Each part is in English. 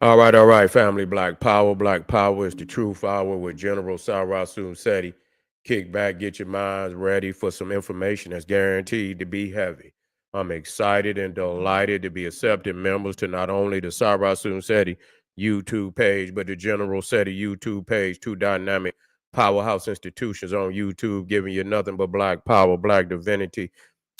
All right, family. Black Power. Black Power is the truth hour with General Sarasu Seti. Kick back, get your minds ready for some information that's guaranteed to be heavy. I'm excited and delighted to be accepting members to not only the Sarasu Seti YouTube page, but the General Seti YouTube page, two dynamic powerhouse institutions on YouTube, giving you nothing but black power, black divinity.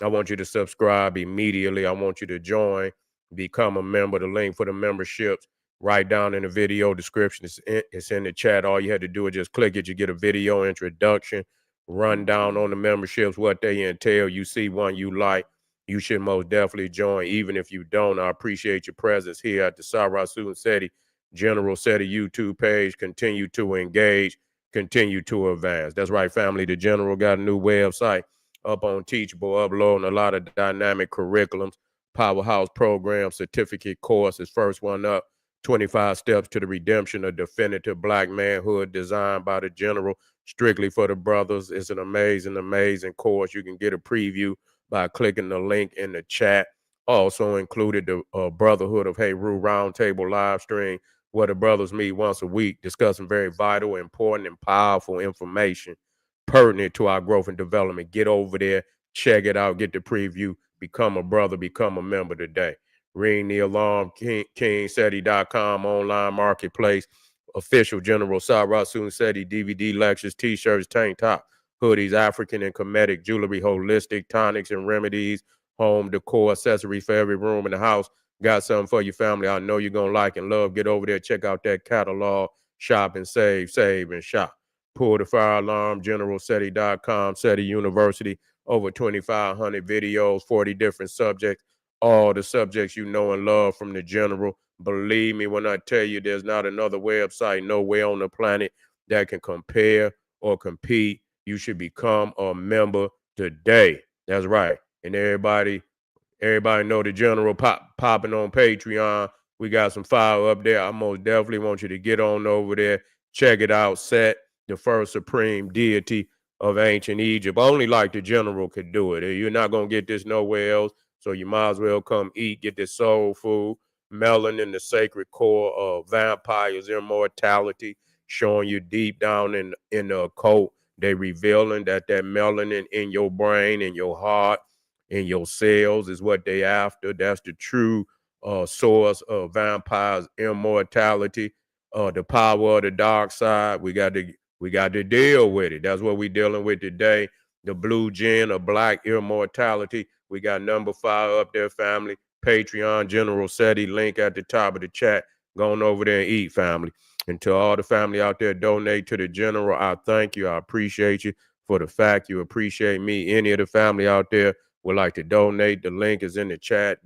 I want you to subscribe immediately. I want you to join, become a member. The link for the memberships right down in the video description. It's in the chat. All you had to do is just click it. You get a video introduction, run down on the memberships, what they entail. You see one you like, you should most definitely join. Even if you don't, I appreciate your presence here at the Sarasu Seti General Seti YouTube page. Continue to engage, continue to advance. That's right, family. The General got a new website up on Teachable, uploading a lot of dynamic curriculums, powerhouse programs, certificate courses. First one up, 25 Steps to the Redemption of Definitive Black Manhood, designed by the General, strictly for the brothers. It's an amazing, amazing course. You can get a preview by clicking the link in the chat. Also included the Brotherhood of Heru Roundtable live stream, where the brothers meet once a week, discussing very vital, important, and powerful information pertinent to our growth and development. Get over there, check it out, get the preview, become a brother, become a member today. Ring the alarm, KingSeti.com, online marketplace, official General Sarasun Seti DVD lectures, t-shirts, tank top, hoodies, African and Kemetic jewelry, holistic tonics and remedies, home decor, accessories for every room in the house. Got something for your family I know you're going to like and love. Get over there, check out that catalog, shop and save and shop. Pull the fire alarm, GeneralSeti.com, Seti University, over 2,500 videos, 40 different subjects, all the subjects you know and love from the General. Believe me when I tell you there's not another website nowhere on the planet that can compare or compete. You should become a member today. That's right. And everybody know the General popping on Patreon. We got some fire up there. I most definitely want you to get on over there, check it out. Set, the first supreme deity of ancient Egypt. Only like the General could do it. You're not gonna get this nowhere else. So you might as well come eat, get this soul food, melanin, the sacred core of vampires' immortality, showing you deep down in the occult. They revealing that melanin in your brain, in your heart, in your cells is what they after. That's the true source of vampires' immortality. The power of the dark side. We got to deal with it. That's what we're dealing with today. The blue gin of black immortality. We got number 5 up there, family. Patreon, General Seti, link at the top of the chat. Going over there and eat, family. And to all the family out there, donate to the General. I thank you. I appreciate you for the fact you appreciate me. Any of the family out there would like to donate, the link is in the chat.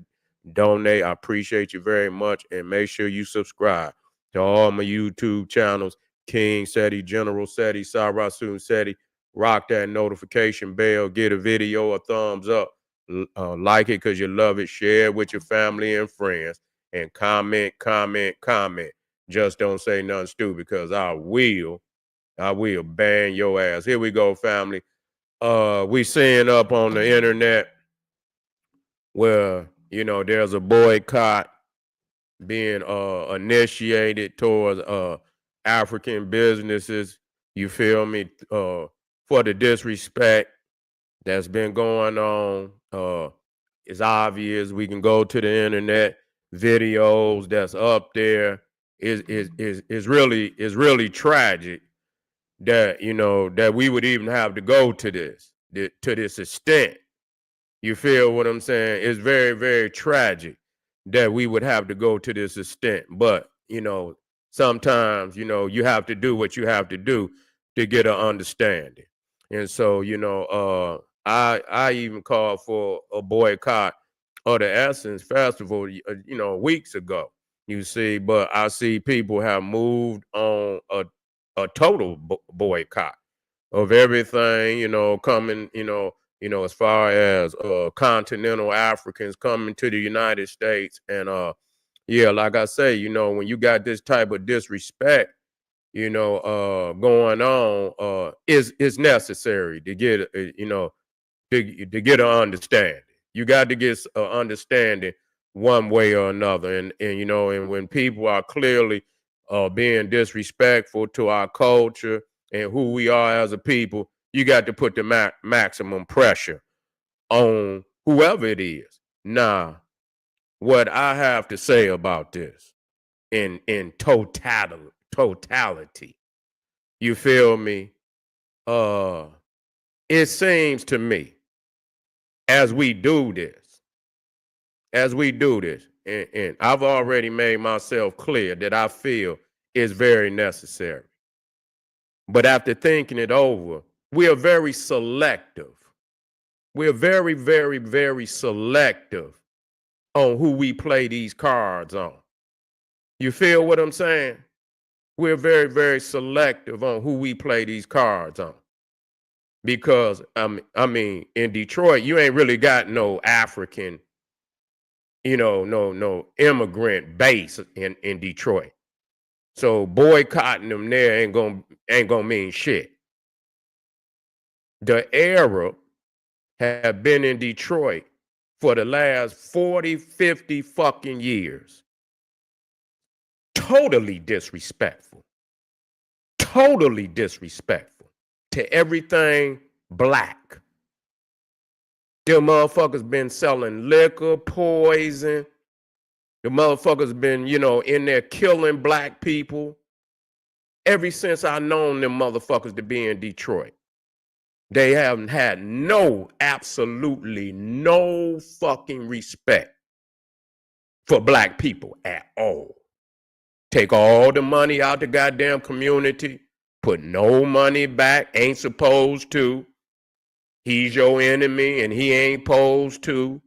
Donate. I appreciate you very much. And make sure you subscribe to all my YouTube channels. King Seti, General Seti, Sarasun Seti. Rock that notification bell. Get a video a thumbs up. Like it because you love it. Share it with your family and friends. And comment, comment, comment. Just don't say nothing stupid because I will ban your ass. Here we go, family. We seeing up on the internet where, there's a boycott being initiated towards African businesses. You feel me? For the disrespect that's been going on. It's obvious. We can go to the internet, videos that's up there. Is really tragic that that we would even have to go to this extent. You feel what I'm saying? It's very, very tragic that we would have to go to this extent. But, sometimes, you have to do what you have to do to get an understanding. And so, I even called for a boycott of the Essence Festival, weeks ago. You see, but I see people have moved on a total boycott of everything, coming, as far as continental Africans coming to the United States. And yeah, like I say, when you got this type of disrespect, going on, is necessary to get to get an understanding. You got to get an understanding one way or another. And you know, and when people are clearly being disrespectful to our culture and who we are as a people, you got to put the maximum pressure on whoever it is. Now, what I have to say about this in totality, you feel me? It seems to me as we do this, and I've already made myself clear that I feel it's very necessary. But after thinking it over, we are very selective. We're very, very, very selective on who we play these cards on. You feel what I'm saying? We're very, very selective on who we play these cards on. Because I mean, in Detroit, you ain't really got no African, you know, no immigrant base in Detroit. So boycotting them there ain't gonna mean shit. The Arab have been in Detroit for the last 40, 50 fucking years. Totally disrespectful. Totally disrespectful to everything black. Them motherfuckers been selling liquor, poison. The motherfuckers been, you know, in there killing black people. Ever since I known them motherfuckers to be in Detroit. They haven't had absolutely no fucking respect for black people at all. Take all the money out the goddamn community, put no money back, ain't supposed to. He's your enemy and he ain't supposed to.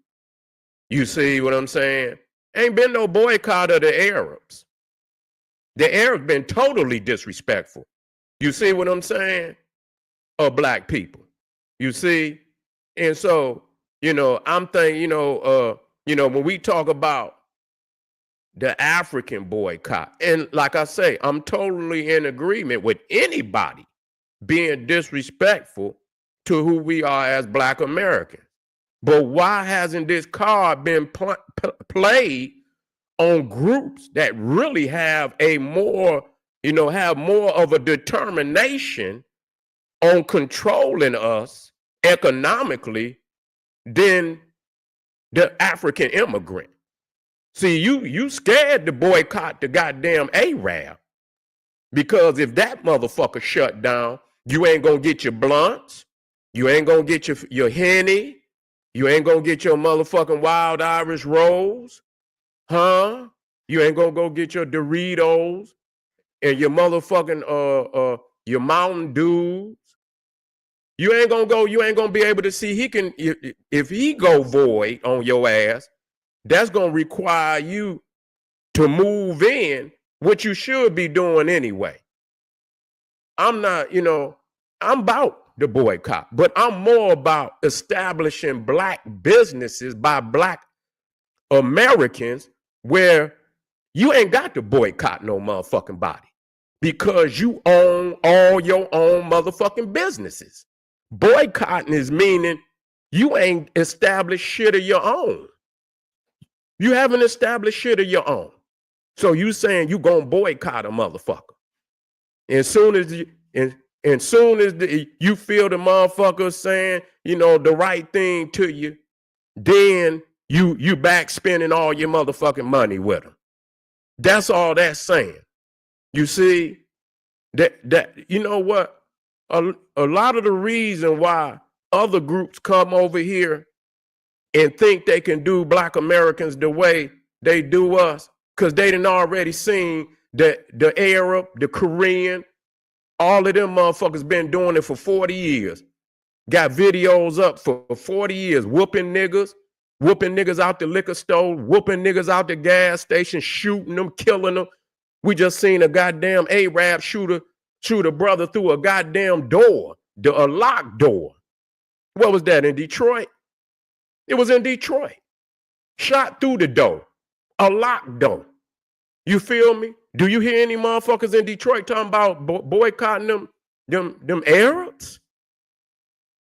You see what I'm saying? Ain't been no boycott of the Arabs. The Arabs been totally disrespectful. You see what I'm saying? Of black people. You see? And so, you know, I'm thinking, you know, when we talk about the African boycott, and like I say, I'm totally in agreement with anybody being disrespectful to who we are as black Americans. But why hasn't this card been played on groups that really have a more, you know, have more of a determination on controlling us economically than the African immigrant? See, you scared to boycott the goddamn Arab because if that motherfucker shut down, you ain't gonna get your blunts, you ain't gonna get your Henny, you ain't gonna get your motherfucking Wild Irish Rose, huh? You ain't gonna go get your Doritos and your motherfucking your Mountain Dews. You ain't gonna be able to see if he go void on your ass, that's gonna require you to move in, what you should be doing anyway. I'm not, you know, I'm about the boycott, but I'm more about establishing black businesses by black Americans where you ain't got to boycott no motherfucking body because you own all your own motherfucking businesses. Boycotting is meaning you ain't established shit of your own. You haven't established shit of your own. So you saying you gonna boycott a motherfucker. As soon as you feel the motherfucker saying, you know, the right thing to you, then you back spending all your motherfucking money with them. That's all that's saying. You see, that you know what? A lot of the reason why other groups come over here and think they can do black Americans the way they do us, because they done already seen the Arab, the Korean, all of them motherfuckers been doing it for 40 years. Got videos up for 40 years, whooping niggas out the liquor store, whooping niggas out the gas station, shooting them, killing them. We just seen a goddamn Arab shoot a brother through a goddamn door, a locked door. What was that, in Detroit? It was in Detroit. Shot through the door, a locked door. You feel me? Do you hear any motherfuckers in Detroit talking about boycotting them Arabs?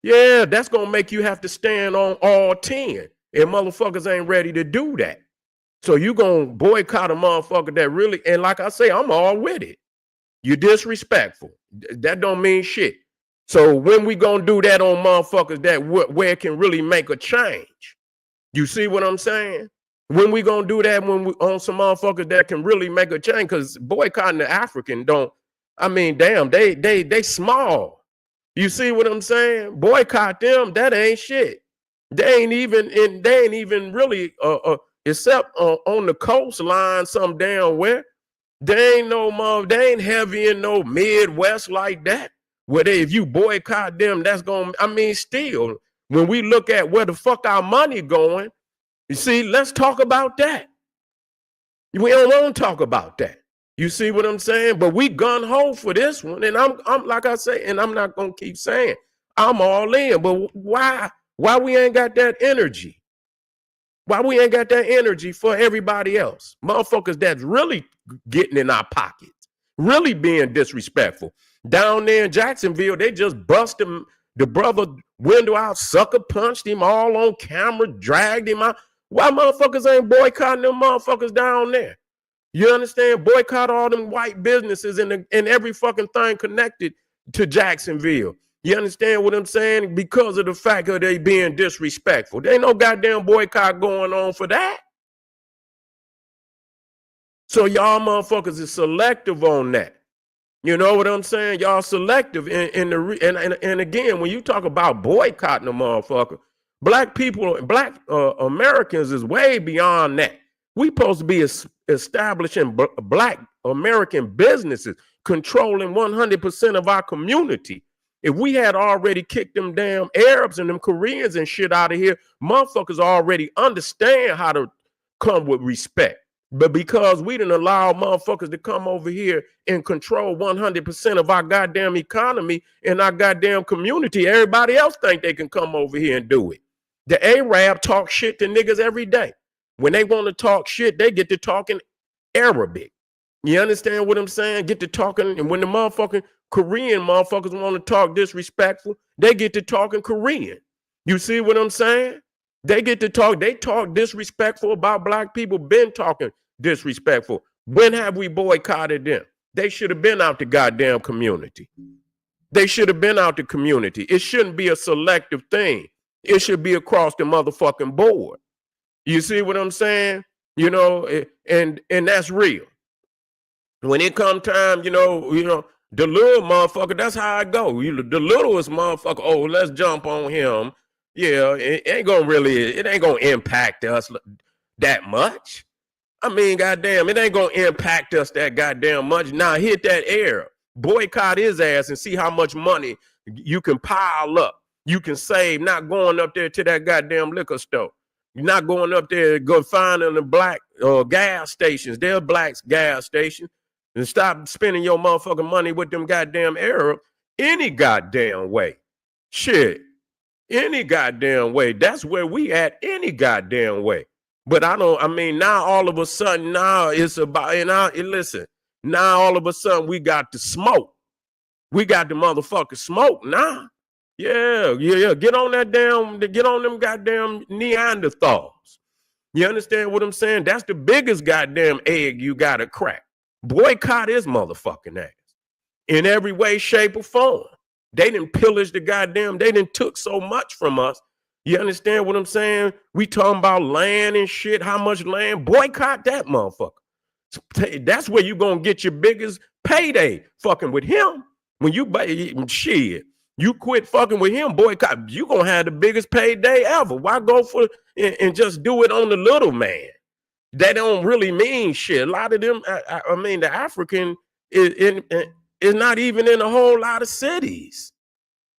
Yeah, that's gonna make you have to stand on all 10. And motherfuckers ain't ready to do that. So you gonna boycott a motherfucker that really, and like I say, I'm all with it. You're disrespectful. That don't mean shit. So when we gonna do that on motherfuckers that where it can really make a change? You see what I'm saying? When we gonna do that when we on some motherfuckers that can really make a change? Because boycotting the African don't. I mean, damn, they small. You see what I'm saying? Boycott them. That ain't shit. They ain't even really except on the coastline some damn where. They ain't heavy in no Midwest like that. Where if you boycott them, that's gonna, I mean, still, when we look at where the fuck our money going, you see, let's talk about that. We don't want to talk about that. You see what I'm saying? But we gun-ho for this one. And I'm like I say, and I'm not gonna keep saying I'm all in, but why we ain't got that energy? Why we ain't got that energy for everybody else? Motherfuckers that's really getting in our pockets, really being disrespectful. Down there in Jacksonville, they just bust him, the brother window out, sucker punched him all on camera, dragged him out. Why motherfuckers ain't boycotting them motherfuckers down there? You understand? Boycott all them white businesses and every fucking thing connected to Jacksonville. You understand what I'm saying? Because of the fact that they being disrespectful. There ain't no goddamn boycott going on for that. So y'all motherfuckers is selective on that. You know what I'm saying? Y'all selective and again, when you talk about boycotting a motherfucker, black people, black Americans is way beyond that. We supposed to be establishing black American businesses, controlling 100% of our community. If we had already kicked them damn Arabs and them Koreans and shit out of here, motherfuckers already understand how to come with respect. But because we didn't allow motherfuckers to come over here and control 100% of our goddamn economy and our goddamn community, everybody else think they can come over here and do it. The Arab talk shit to niggas every day. When they want to talk shit, they get to talking Arabic. You understand what I'm saying? Get to talking, and when the motherfucking Korean motherfuckers want to talk disrespectful, they get to talking Korean. You see what I'm saying? They get to talk, they talk disrespectful about black people, been talking disrespectful. When have we boycotted them? They should have been out the goddamn community. They should have been out the community. It shouldn't be a selective thing. It should be across the motherfucking board. You see what I'm saying? You know, and that's real. When it come time, you know, the little motherfucker, that's how I go. The littlest motherfucker, oh, let's jump on him. Yeah, it ain't gonna impact us that much. I mean, goddamn, it ain't gonna impact us that goddamn much. Now hit that air, boycott his ass and see how much money you can pile up. You can save not going up there to that goddamn liquor store. You're not going up there, go finding the black gas stations. They're black gas stations. And stop spending your motherfucking money with them goddamn Arab any goddamn way. Shit. Any goddamn way. That's where we at any goddamn way. But now all of a sudden, now it's about, listen, now all of a sudden we got the smoke. We got the motherfucking smoke now. Yeah. Get on them goddamn Neanderthals. You understand what I'm saying? That's the biggest goddamn egg you got to crack. Boycott his motherfucking ass in every way, shape, or form. They didn't pillage the goddamn, they didn't took so much from us. You understand what I'm saying? We talking about land and shit, how much land? Boycott that motherfucker. That's where you gonna get your biggest payday, fucking with him. When you shit, you quit fucking with him, boycott, you gonna have the biggest payday ever. Why go for and just do it on the little man? That don't really mean shit. A lot of them, I mean, the African is not even in a whole lot of cities.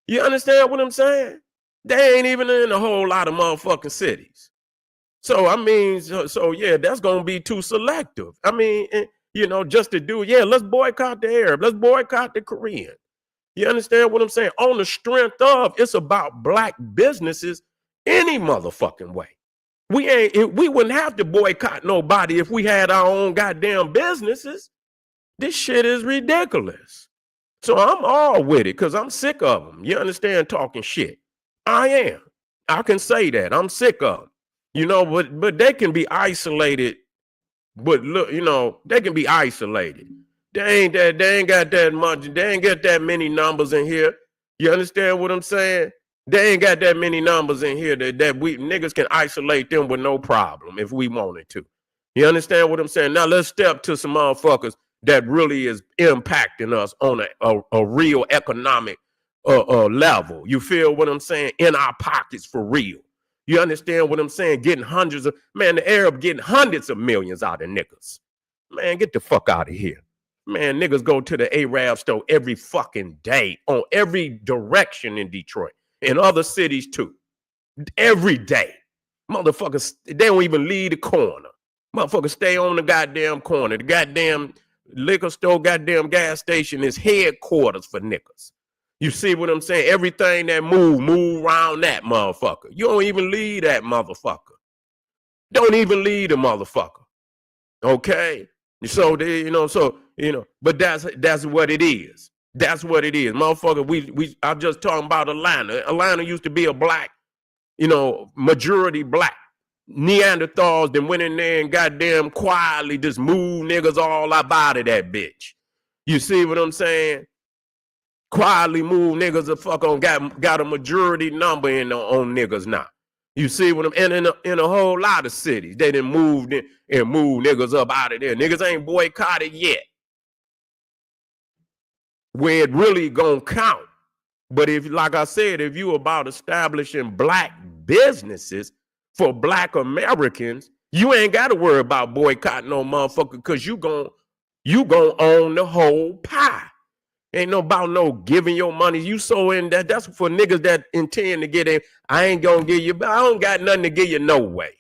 You understand what I'm saying? They ain't even in a whole lot of motherfucking cities. So, I mean, so yeah, that's going to be too selective. I mean, just to do, yeah, let's boycott the Arab. Let's boycott the Korean. You understand what I'm saying? On the strength of, it's about black businesses any motherfucking way. We wouldn't have to boycott nobody if we had our own goddamn businesses. This shit is ridiculous. So I'm all with it because I'm sick of them. You understand, talking shit. I am. I can say that. I'm sick of them. But they can be isolated But look, they can be isolated. They ain't got that much, they ain't got that many numbers in here. You understand what I'm saying? They ain't got that many numbers in here that we niggas can isolate them with no problem if we wanted to. You understand what I'm saying? Now let's step to some motherfuckers that really is impacting us on a real economic level. You feel what I'm saying? In our pockets for real. You understand what I'm saying? Getting the Arab getting hundreds of millions out of niggas. Man, get the fuck out of here. Man, niggas go to the Arab store every fucking day on every direction in Detroit and other cities too. Every day. Motherfuckers, they don't even leave the corner. Motherfuckers stay on the goddamn corner. The goddamn liquor store, goddamn gas station is headquarters for niggas. You see what I'm saying? Everything that move around that motherfucker. You don't even leave that motherfucker. Don't even leave the motherfucker. Okay? So but that's what it is. That's what it is. Motherfucker, I'm just talking about Atlanta. Atlanta used to be a black, majority black. Neanderthals that went in there and goddamn quietly just moved niggas all up out of that bitch. You see what I'm saying? Quietly move niggas got a majority number on niggas now. You see what I'm in a whole lot of cities. They done moved in and moved niggas up out of there. Niggas ain't boycotted yet. Where it really gonna count. But if, like I said, if you about establishing black businesses for black Americans, you ain't got to worry about boycotting no motherfucker because you gon' own the whole pie. Ain't no about no giving your money. You so in that. That's for niggas that intend to get in. I ain't gonna give you, but I don't got nothing to give you no way.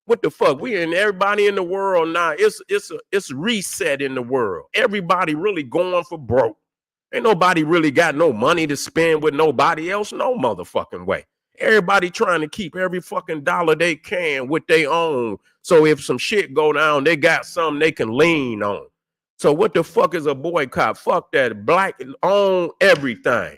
What the fuck? We in everybody in the world now. It's reset in the world. Everybody really going for broke. Ain't nobody really got no money to spend with nobody else. No motherfucking way. Everybody trying to keep every fucking dollar they can with their own. So if some shit go down, they got something they can lean on. So what the fuck is a boycott? Fuck that. Black own everything.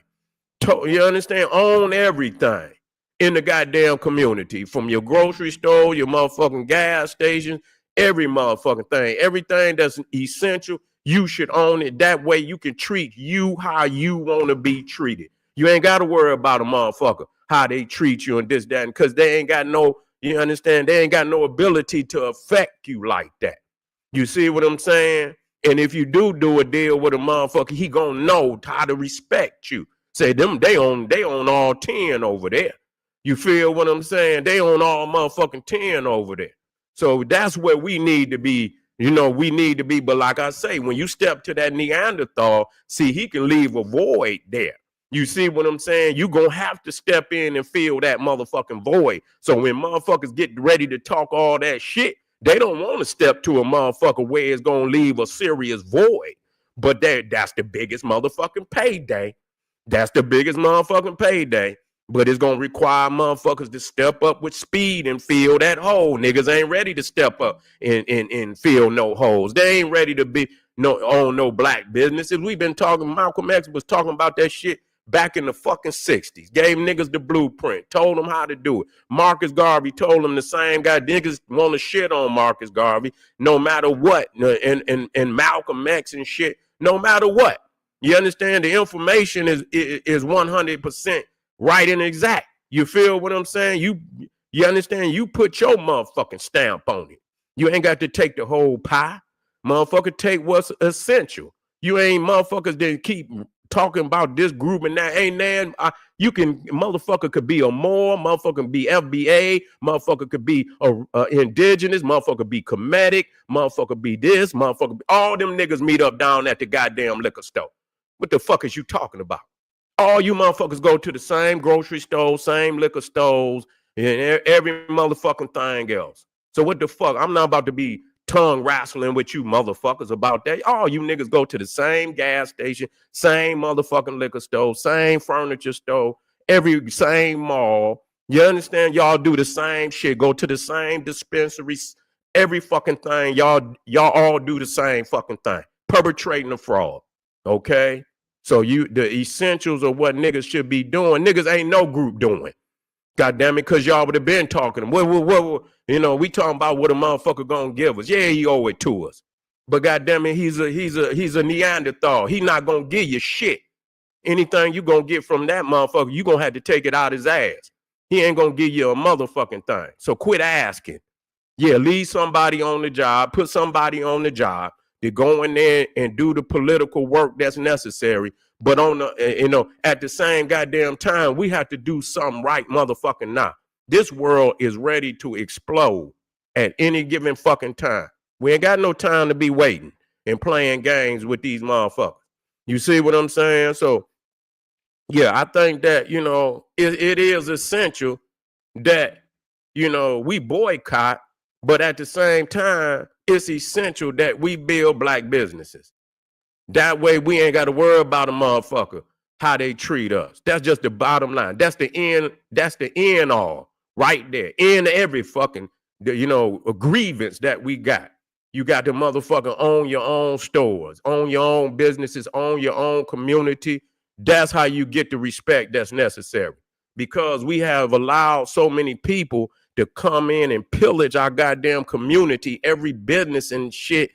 You understand? Own everything in the goddamn community. From your grocery store, your motherfucking gas station, every motherfucking thing. Everything that's essential, you should own it. That way you can treat you how you want to be treated. You ain't got to worry about a motherfucker, how they treat you and this, that, and because they ain't got no, you understand? They ain't got no ability to affect you like that. You see what I'm saying? And if you do a deal with a motherfucker, he gonna know how to respect you. Say they own all 10 over there. You feel what I'm saying? They own all motherfucking 10 over there. So that's where we need to be. We need to be. But like I say, when you step to that Neanderthal, see, he can leave a void there. You see what I'm saying? You gonna have to step in and fill that motherfucking void. So when motherfuckers get ready to talk all that shit, they don't want to step to a motherfucker where it's going to leave a serious void. But that's the biggest motherfucking payday. That's the biggest motherfucking payday. But it's going to require motherfuckers to step up with speed and fill that hole. Niggas ain't ready to step up and fill no holes. They ain't ready to own no black businesses. We've been talking, Malcolm X was talking about that shit back in the fucking 60s, gave niggas the blueprint, told them how to do it. Marcus Garvey told them the same guy. Niggas want to shit on Marcus Garvey no matter what. And Malcolm X and shit, no matter what. You understand? The information is 100% right and exact. You feel what I'm saying? You understand? You put your motherfucking stamp on it. You ain't got to take the whole pie. Motherfucker, take what's essential. You ain't motherfuckers that keep talking about this group and that. Ain't that motherfucker could be a Moor, motherfucker could be FBA, motherfucker could be indigenous, motherfucker be Kemetic, motherfucker be this, motherfucker be, all them niggas meet up down at the goddamn liquor store. What the fuck is you talking about? All you motherfuckers go to the same grocery store, same liquor stores, and every motherfucking thing else. So what the fuck? I'm not about to be tongue wrestling with you motherfuckers about that. All you niggas go to the same gas station, same motherfucking liquor store, same furniture store, same mall. You understand? Y'all do the same shit. Go to the same dispensaries, every fucking thing. Y'all all do the same fucking thing. Perpetrating a fraud. Okay? So the essentials of what niggas should be doing, niggas ain't no group doing. God damn it, because y'all would have been talking. You know, we talking about what a motherfucker gonna give us. Yeah, he owe it to us. But God damn it, he's a Neanderthal. He not gonna give you shit. Anything you gonna get from that motherfucker, you gonna have to take it out his ass. He ain't gonna give you a motherfucking thing. So quit asking. Yeah, leave somebody on the job, put somebody on the job to go in there and do the political work that's necessary. But on the, at the same goddamn time, we have to do something right motherfucking now. This world is ready to explode at any given fucking time. We ain't got no time to be waiting and playing games with these motherfuckers. You see what I'm saying? So, yeah, I think that, it is essential that, we boycott, but at the same time, it's essential that we build black businesses. That way we ain't got to worry about a motherfucker, how they treat us. That's just the bottom line. That's the end all right there. In every fucking, a grievance that we got. You got to motherfucker own your own stores, own your own businesses, own your own community. That's how you get the respect that's necessary. Because we have allowed so many people to come in and pillage our goddamn community, every business and shit.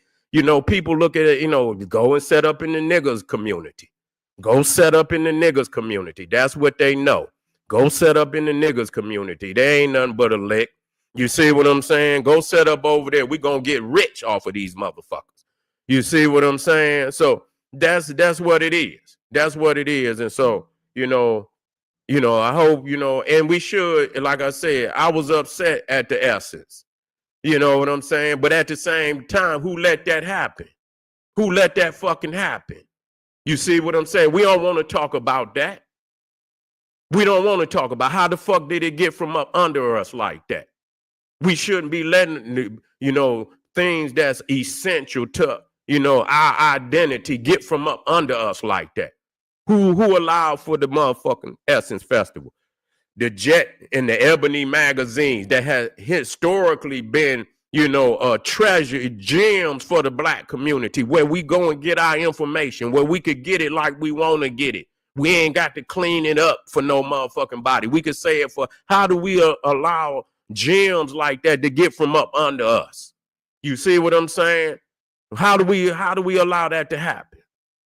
People look at it, go and set up in the niggas community. Go set up in the niggas community. That's what they know. Go set up in the niggas community. They ain't nothing but a lick. You see what I'm saying? Go set up over there. We gonna get rich off of these motherfuckers. You see what I'm saying? So that's what it is. That's what it is. And so, I hope, and we should, like I said, I was upset at the essence. You know what I'm saying? But at the same time, who let that happen? Who let that fucking happen? You see what I'm saying? We don't want to talk about that. We don't want to talk about how the fuck did it get from up under us like that? We shouldn't be letting, things that's essential to, our identity get from up under us like that. Who allowed for the motherfucking Essence Festival? The Jet and the Ebony magazines that has historically been, treasure gems for the black community, where we go and get our information, where we could get it like we want to get it. We ain't got to clean it up for no motherfucking body. We could say it for, how do we allow gems like that to get from up under us? You see what I'm saying? How do we allow that to happen?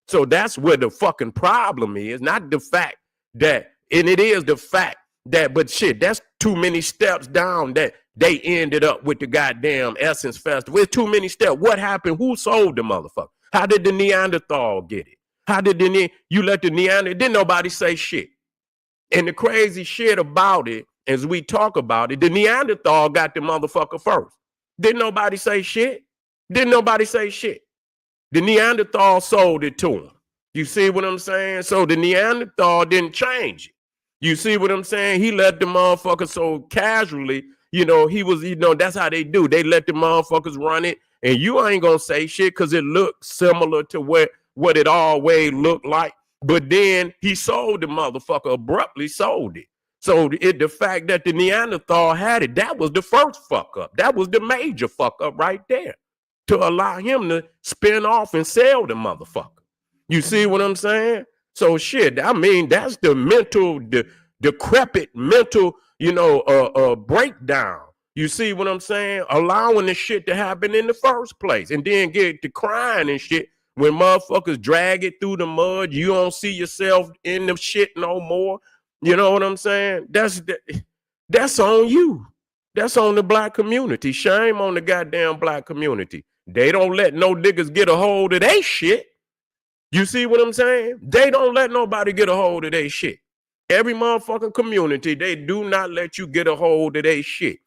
So that's where the fucking problem is, not the fact that, and it is the fact that, but shit, that's too many steps down that they ended up with the goddamn Essence Festival. It's too many steps. What happened? Who sold the motherfucker? How did the Neanderthal get it? How did you let the Neanderthal, didn't nobody say shit. And the crazy shit about it, as we talk about it, the Neanderthal got the motherfucker first. Didn't nobody say shit? Didn't nobody say shit? The Neanderthal sold it to him. You see what I'm saying? So the Neanderthal didn't change it. You see what I'm saying? He let the motherfucker so casually, he was, that's how they do. They let the motherfuckers run it, and you ain't gonna say shit because it looks similar to what it always looked like. But then he sold the motherfucker, abruptly sold it. So the fact that the Neanderthal had it, that was the first fuck up. That was the major fuck up right there, to allow him to spin off and sell the motherfucker. You see what I'm saying? So shit, I mean, that's the mental, decrepit mental, breakdown. You see what I'm saying? Allowing the shit to happen in the first place, and then get to crying and shit when motherfuckers drag it through the mud. You don't see yourself in the shit no more. You know what I'm saying? That's on you. That's on the black community. Shame on the goddamn black community. They don't let no niggas get a hold of they shit. You see what I'm saying? They don't let nobody get a hold of their shit. Every motherfucking community, they do not let you get a hold of their shit.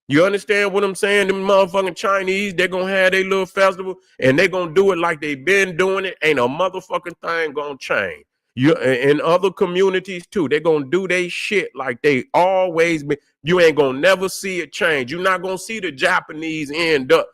You understand what I'm saying? Them motherfucking Chinese, they're going to have their little festival, and they're going to do it like they've been doing it. Ain't a motherfucking thing going to change. In other communities, too, they're going to do their shit like they always been. You ain't going to never see it change. You're not going to see the Japanese end up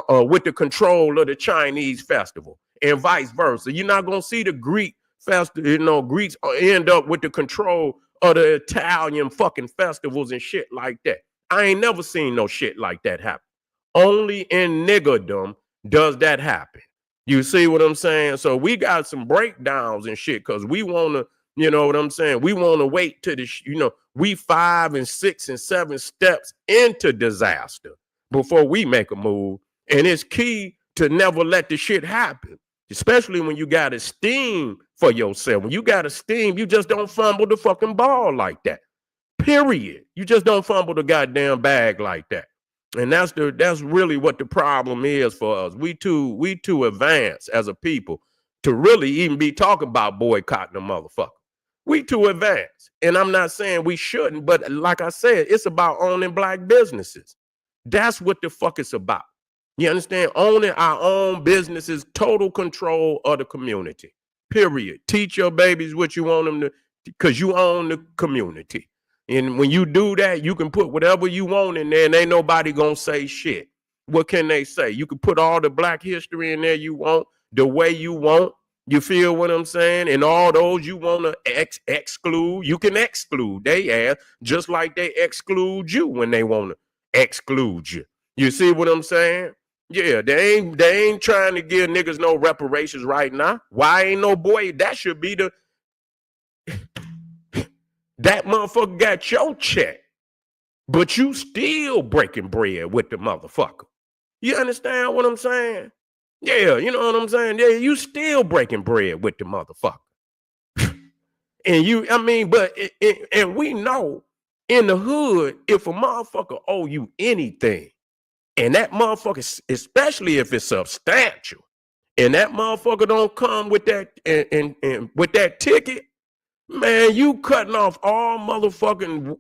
with the control of the Chinese festival, and vice versa. You're not going to see the Greek festival, Greeks end up with the control of the Italian fucking festivals and shit like that. I ain't never seen no shit like that happen. Only in niggerdom does that happen. You see what I'm saying? So we got some breakdowns and shit because we want to, you know what I'm saying? We want to wait to the, We 5 and 6 and 7 steps into disaster before we make a move. And it's key to never let the shit happen, especially when you got esteem for yourself. When you got esteem, you just don't fumble the fucking ball like that. Period. You just don't fumble the goddamn bag like that. And that's really what the problem is for us. We too advanced as a people to really even be talking about boycotting a motherfucker. We too advanced. And I'm not saying we shouldn't, but like I said, it's about owning black businesses. That's what the fuck it's about. You understand? Owning our own businesses, total control of the community. Period. Teach your babies what you want them to, because you own the community. And when you do that, you can put whatever you want in there and ain't nobody gonna say shit. What can they say? You can put all the black history in there you want, the way you want. You feel what I'm saying? And all those you want to exclude, you can exclude. They ask, just like they exclude you when they want to exclude you. You see what I'm saying? Yeah, they ain't trying to give niggas no reparations right now. Why ain't no boy? That should be the... That motherfucker got your check, but you still breaking bread with the motherfucker. You understand what I'm saying? Yeah, you know what I'm saying? Yeah, you still breaking bread with the motherfucker. And we know in the hood, if a motherfucker owe you anything, and that motherfucker, especially if it's substantial, and that motherfucker don't come with that and with that ticket, man, you cutting off all motherfucking,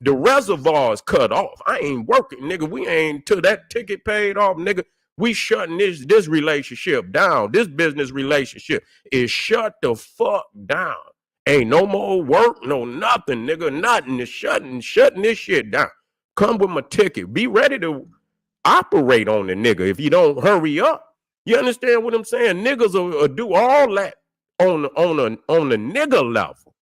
the reservoir is cut off. I ain't working, nigga. We ain't till that ticket paid off, nigga. We shutting this relationship down. This business relationship is shut the fuck down. Ain't no more work, no nothing, nigga. Nothing is shutting this shit down. Come with my ticket. Be ready to operate on the nigga if you don't hurry up. You understand what I'm saying? Niggas will do all that on the nigga level.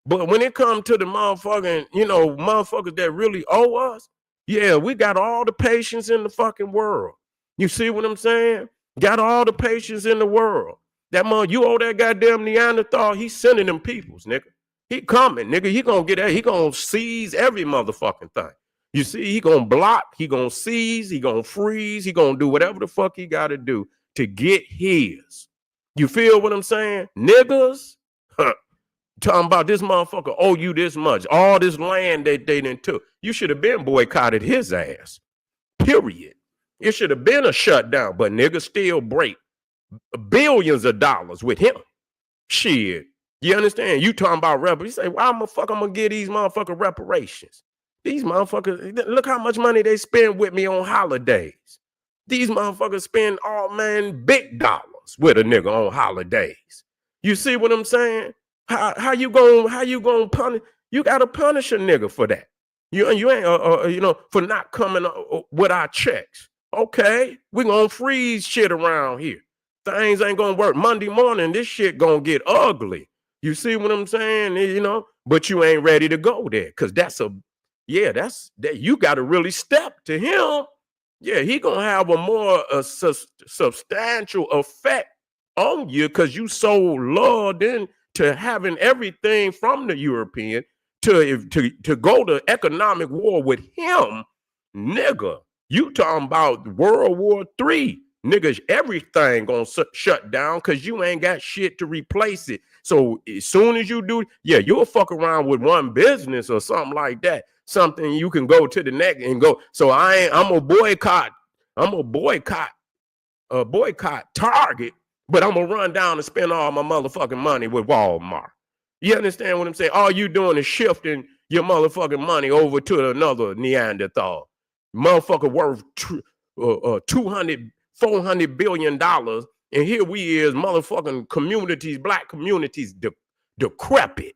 But when it comes to the motherfucking, motherfuckers that really owe us, yeah, we got all the patience in the fucking world. You see what I'm saying? Got all the patience in the world. That man, you owe that goddamn Neanderthal, he's sending them peoples, nigga. He coming, nigga. He gonna get that. He gonna seize every motherfucking thing. You see, he gonna block, he gonna seize, he gonna freeze, he gonna do whatever the fuck he gotta do to get his. You feel what I'm saying? Niggas, talking about this motherfucker owe you this much. All this land that they done took. You should have been boycotted his ass. Period. It should have been a shutdown, but niggas still break billions of dollars with him. Shit. You understand? You talking about reparations. You say, why the fuck I'm gonna give these motherfucking reparations? These motherfuckers, look how much money they spend with me on holidays. These motherfuckers spend big dollars with a nigga on holidays. You see what I'm saying? How you gonna punish? You gotta punish a nigga for that. You ain't for not coming with our checks. Okay, we gonna freeze shit around here. Things ain't gonna work. Monday morning, this shit gonna get ugly. You see what I'm saying? But you ain't ready to go there because you gotta really step to him. Yeah, he gonna have a more substantial effect on you because you so lulled into having everything from the European to go to economic war with him, nigga. You talking about World War III, niggas, everything gonna shut down because you ain't got shit to replace it. So as soon as you do, you'll fuck around with one business or something like that. Something you can go to the next and go. So I'm a boycott Target, but I'm gonna run down and spend all my motherfucking money with Walmart. You understand what I'm saying? All you doing is shifting your motherfucking money over to another Neanderthal. Motherfucker worth $200, $400 billion. And here we is, motherfucking communities, black communities, decrepit.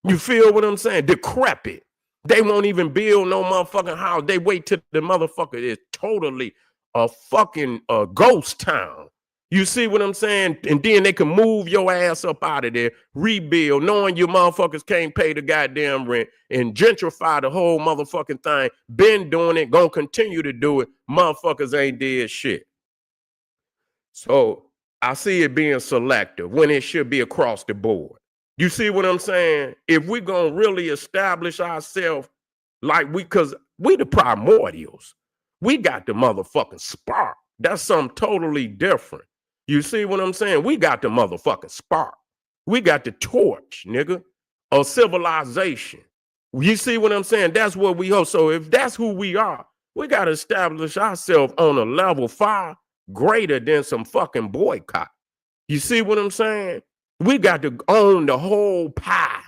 You feel what I'm saying? Decrepit. They won't even build no motherfucking house. They wait till the motherfucker is totally a fucking ghost town. You see what I'm saying? And then they can move your ass up out of there, rebuild, knowing you motherfuckers can't pay the goddamn rent and gentrify the whole motherfucking thing. Been doing it, gonna continue to do it. Motherfuckers ain't did shit. So I see it being selective when it should be across the board. You see what I'm saying? If we're going to really establish ourselves like because we the primordials. We got the motherfucking spark. That's something totally different. You see what I'm saying? We got the motherfucking spark. We got the torch, nigga, of civilization. You see what I'm saying? That's what we hope. So if that's who we are, we got to establish ourselves on a level far greater than some fucking boycott. You see what I'm saying? We got to own the whole pie.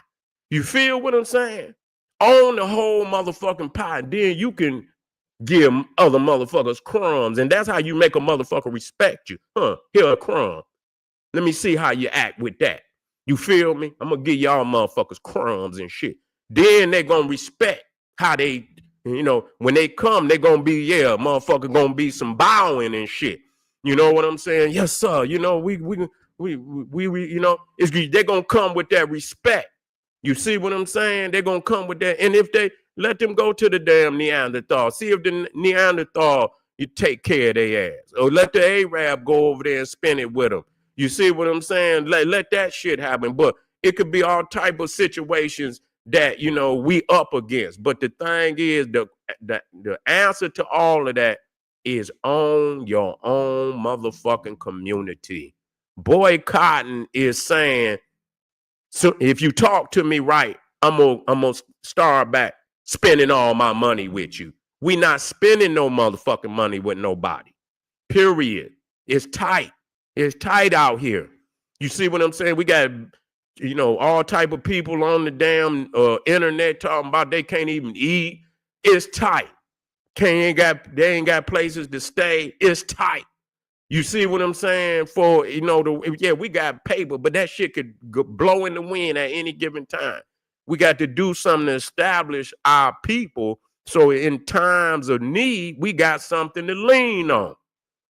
You feel what I'm saying? Own the whole motherfucking pie. Then you can give other motherfuckers crumbs. And that's how you make a motherfucker respect you. Here a crumb. Let me see how you act with that. You feel me? I'm going to give y'all motherfuckers crumbs and shit. Then they going to respect how they, when they come, they going to be, motherfucker going to be some bowing and shit. You know what I'm saying? Yes, sir. You know, we they're going to come with that respect. You see what I'm saying? They're going to come with that. And if they let them go to the damn Neanderthal, see if the Neanderthal, you take care of their ass. Or let the Arab go over there and spin it with them. You see what I'm saying? Let that shit happen. But it could be all type of situations that, we up against. But the thing is, the answer to all of that is own your own motherfucking community. Boycotting is saying, so if you talk to me right, I'm gonna start back spending all my money with you. We not spending no motherfucking money with nobody. Period. It's tight. It's tight out here. You see what I'm saying? We got, all type of people on the damn internet talking about they can't even eat. It's tight. They ain't got places to stay. It's tight. You see what I'm saying? We got paper, but that shit could blow in the wind at any given time. We got to do something to establish our people. So in times of need, we got something to lean on.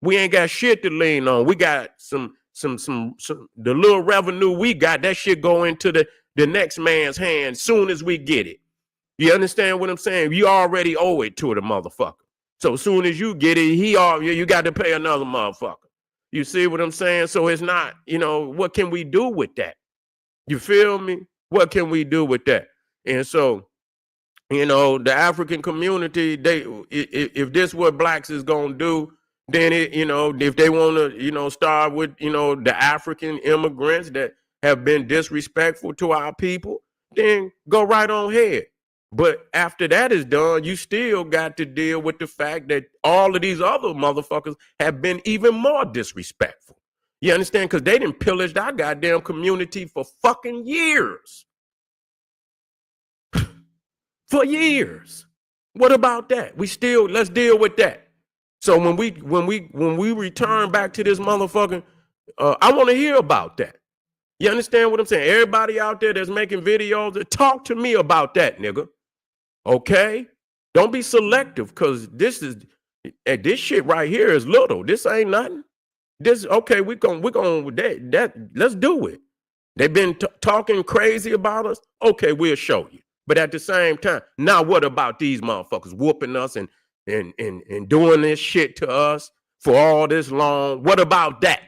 We ain't got shit to lean on. We got some the little revenue we got, that shit go into the next man's hand soon as we get it. You understand what I'm saying? You already owe it to the motherfucker. So as soon as you get it, you got to pay another motherfucker. You see what I'm saying? So it's not, what can we do with that? You feel me? What can we do with that? And so, the African community, if this what blacks is gonna do, then if they want to, start with, the African immigrants that have been disrespectful to our people, then go right on ahead. But after that is done, you still got to deal with the fact that all of these other motherfuckers have been even more disrespectful. You understand? Because they done pillaged our goddamn community for fucking years. For years. What about that? Let's deal with that. So when we return back to this motherfucking, I want to hear about that. You understand what I'm saying? Everybody out there that's making videos, talk to me about that, nigga. Okay? Don't be selective, because this shit right here is little. This ain't nothing. Let's do it. They've been talking crazy about us. Okay, we'll show you. But at the same time, now what about these motherfuckers whooping us and doing this shit to us for all this long? What about that?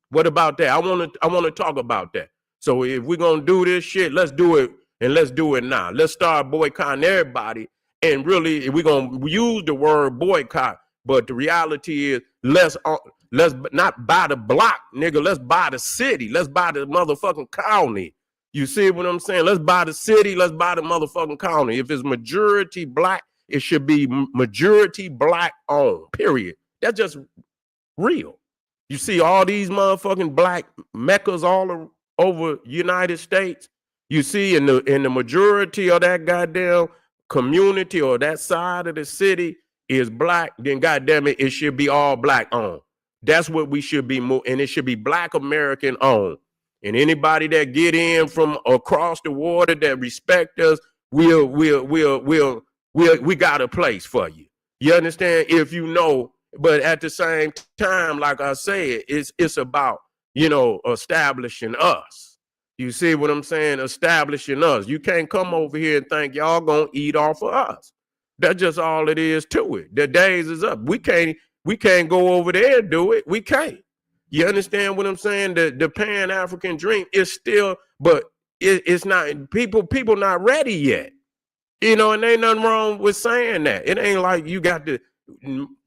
What about that? I want to talk about that. So if we're going to do this shit, let's do it, and let's do it now. Let's start boycotting everybody. And really, we're going to use the word boycott, but the reality is let's not buy the block, nigga. Let's buy the city. Let's buy the motherfucking county. You see what I'm saying? Let's buy the city. Let's buy the motherfucking county. If it's majority black, it should be majority black owned, period. That's just real. You see all these motherfucking black meccas all over United States. You see in the majority of that goddamn community or that side of the city is black, then goddamn it should be all black owned. That's what we should be, and it should be black American owned. And anybody that get in from across the water that respect us, we got a place for you. You understand? If you know, but at the same time, like I said, it's about, establishing us. You see what I'm saying? Establishing us. You can't come over here and think y'all gonna eat off of us. That's just all it is to it. The days is up. We can't go over there and do it. We can't. You understand what I'm saying? The Pan-African dream is still, but It's not people not ready yet. You know, and ain't nothing wrong with saying that. It ain't like you got to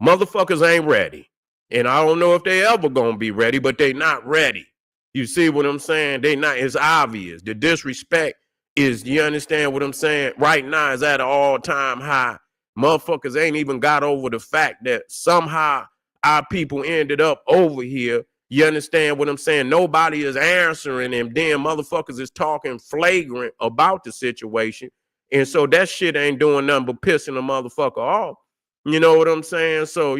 motherfuckers ain't ready. And I don't know if they ever gonna be ready, but they not ready. You see what I'm saying? They not, it's obvious. The disrespect is, you understand what I'm saying? Right now is at an all-time high. Motherfuckers ain't even got over the fact that somehow our people ended up over here. You understand what I'm saying? Nobody is answering them. Then motherfuckers is talking flagrant about the situation. And so that shit ain't doing nothing but pissing a motherfucker off. You know what I'm saying? So,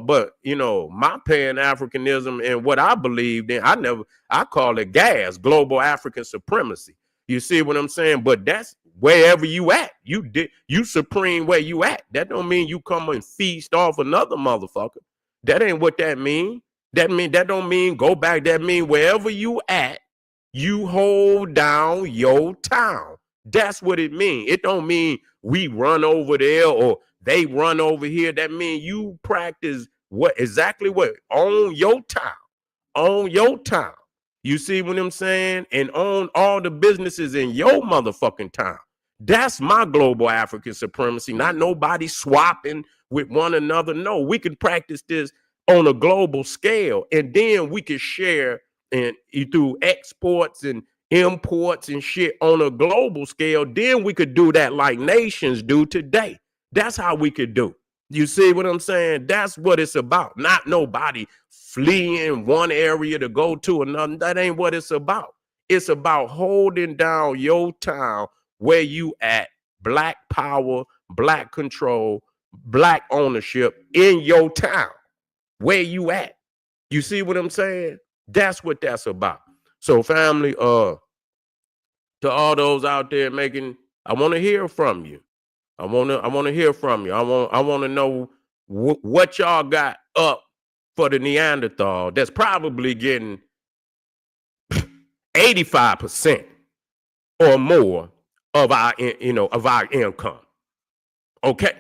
but my Pan-Africanism and what I believed in, I call it gas, global African supremacy. You see what I'm saying? But that's wherever you at. You supreme where you at. That don't mean you come and feast off another motherfucker. That ain't what that mean. That don't mean go back. That mean wherever you at, you hold down your town. That's what it means. It don't mean we run over there or they run over here. That means you practice exactly what on your town. On your town. You see what I'm saying? And own all the businesses in your motherfucking town. That's my global African supremacy. Not nobody swapping with one another. No, we can practice this on a global scale, and then we can share and through exports and imports and shit on a global scale. Then we could do that like nations do today. That's how we could do. You see what I'm saying? That's what it's about. Not nobody fleeing one area to go to another. That ain't what it's about. It's about holding down your town where you at. Black power, black control, black ownership in your town. Where you at? You see what I'm saying? That's what that's about. So family, to all those out there I want to hear from you. I want to hear from you. I want to know what y'all got up for the Neanderthal that's probably getting 85% or more of our income. Okay.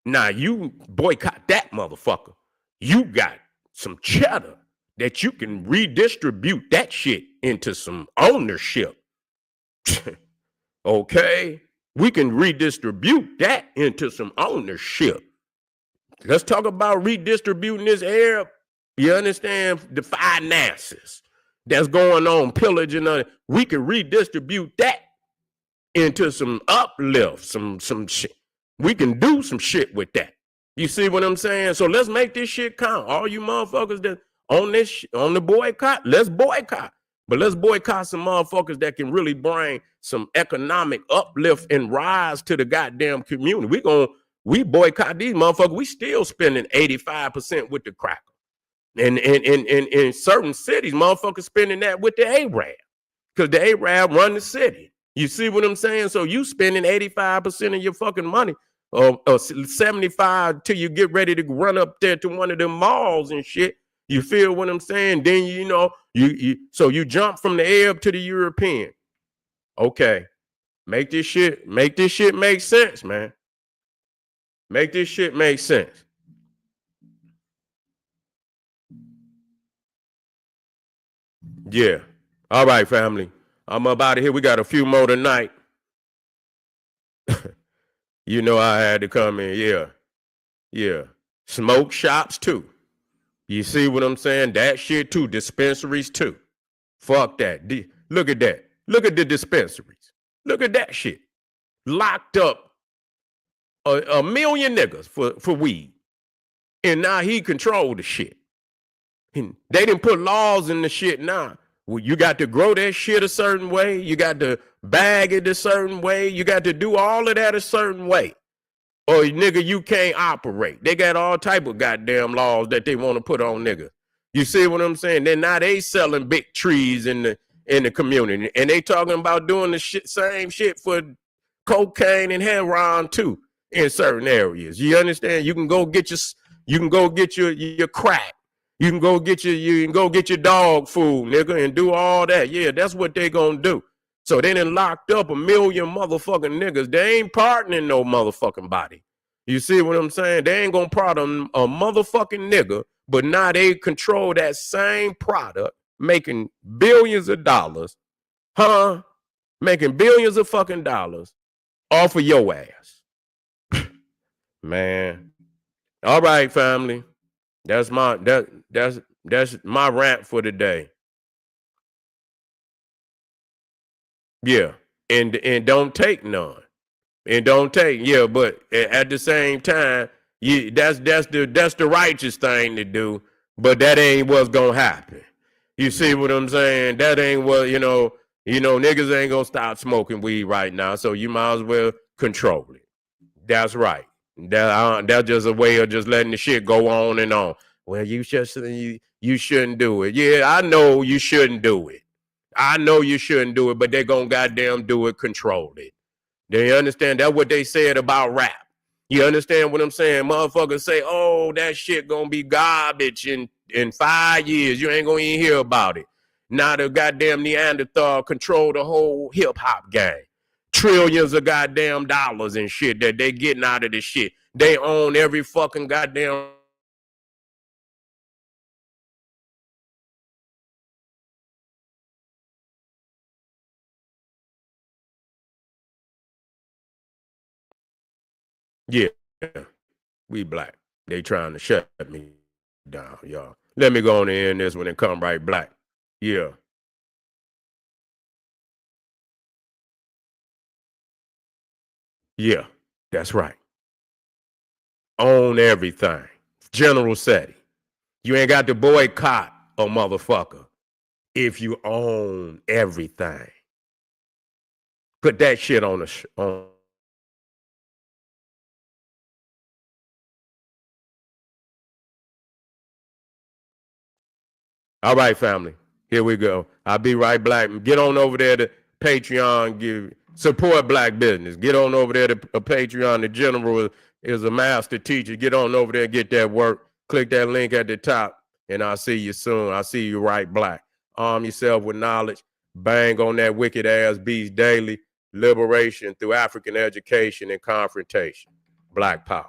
Now you boycott that motherfucker. You got some cheddar that you can redistribute that shit into some ownership. Okay. We can redistribute that into some ownership. Let's talk about redistributing this Arab. You understand the finances that's going on, pillaging. We can redistribute that into some uplift, some shit. We can do some shit with that. You see what I'm saying? So let's make this shit count. All you motherfuckers that on the boycott, let's boycott. But let's boycott some motherfuckers that can really bring some economic uplift and rise to the goddamn community. We boycott these motherfuckers. We still spending 85% with the cracker. And in certain cities, motherfuckers spending that with the Arab. Because the Arab run the city. You see what I'm saying? So you spending 85% of your fucking money, or 75 till you get ready to run up there to one of them malls and shit. You feel what I'm saying? Then so you jump from the Arab to the European. Okay. Make this shit make sense, man. Make this shit make sense. Yeah. All right, family. I'm up out of here. We got a few more tonight. You know I had to come in. Yeah. Yeah. Smoke shops too. You see what I'm saying? That shit too. Dispensaries too. Fuck that. Look at that. Look at the dispensaries. Look at that shit. Locked up a million niggas for weed. And now he controlled the shit. And they didn't put laws in the shit now. Well, you got to grow that shit a certain way. You got to bag it a certain way. You got to do all of that a certain way. Or nigga, you can't operate. They got all type of goddamn laws that they want to put on nigga. You see what I'm saying? Then now they selling big trees in the community. And they talking about doing the same shit for cocaine and heroin too in certain areas. You understand? You can go get your crack. You can go get your dog food, nigga, and do all that. Yeah, that's what they gonna do. So they done locked up a million motherfucking niggas. They ain't pardoning no motherfucking body. You see what I'm saying? They ain't gonna pardon a motherfucking nigga, but now they control that same product, making billions of dollars, huh? making billions of fucking dollars off of your ass. Man. All right, family. That's my that's my rant for today. Yeah. And don't take none. And don't take, yeah, but at the same time, that's the righteous thing to do, but that ain't what's gonna happen. You see what I'm saying? That ain't what, niggas ain't gonna stop smoking weed right now, so you might as well control it. That's right. That's just a way of just letting the shit go on and on. Well, you shouldn't do it. Yeah, I know you shouldn't do it. I know you shouldn't do it, but they're gonna goddamn do it, control it. They understand that's what they said about rap. You understand what I'm saying? Motherfuckers say, oh, that shit gonna be garbage in 5 years. You ain't gonna even hear about it. Now the goddamn Neanderthal control the whole hip hop game. Trillions of goddamn dollars and shit that they getting out of this shit. They own every fucking goddamn. Yeah, we black. They trying to shut me down, y'all. Let me go on and end this one and come right black. Yeah. Yeah, that's right. Own everything. General Seti. You ain't got to boycott a motherfucker if you own everything. Put that shit on on. All right, family. Here we go. I'll be right back. Get on over there to Patreon. Support black business. Get on over there to Patreon. The general is a master teacher. Get on over there and get that work. Click that link at the top, and I'll see you soon. I'll see you right black. Arm yourself with knowledge. Bang on that wicked ass beast daily. Liberation through African education and confrontation. Black power.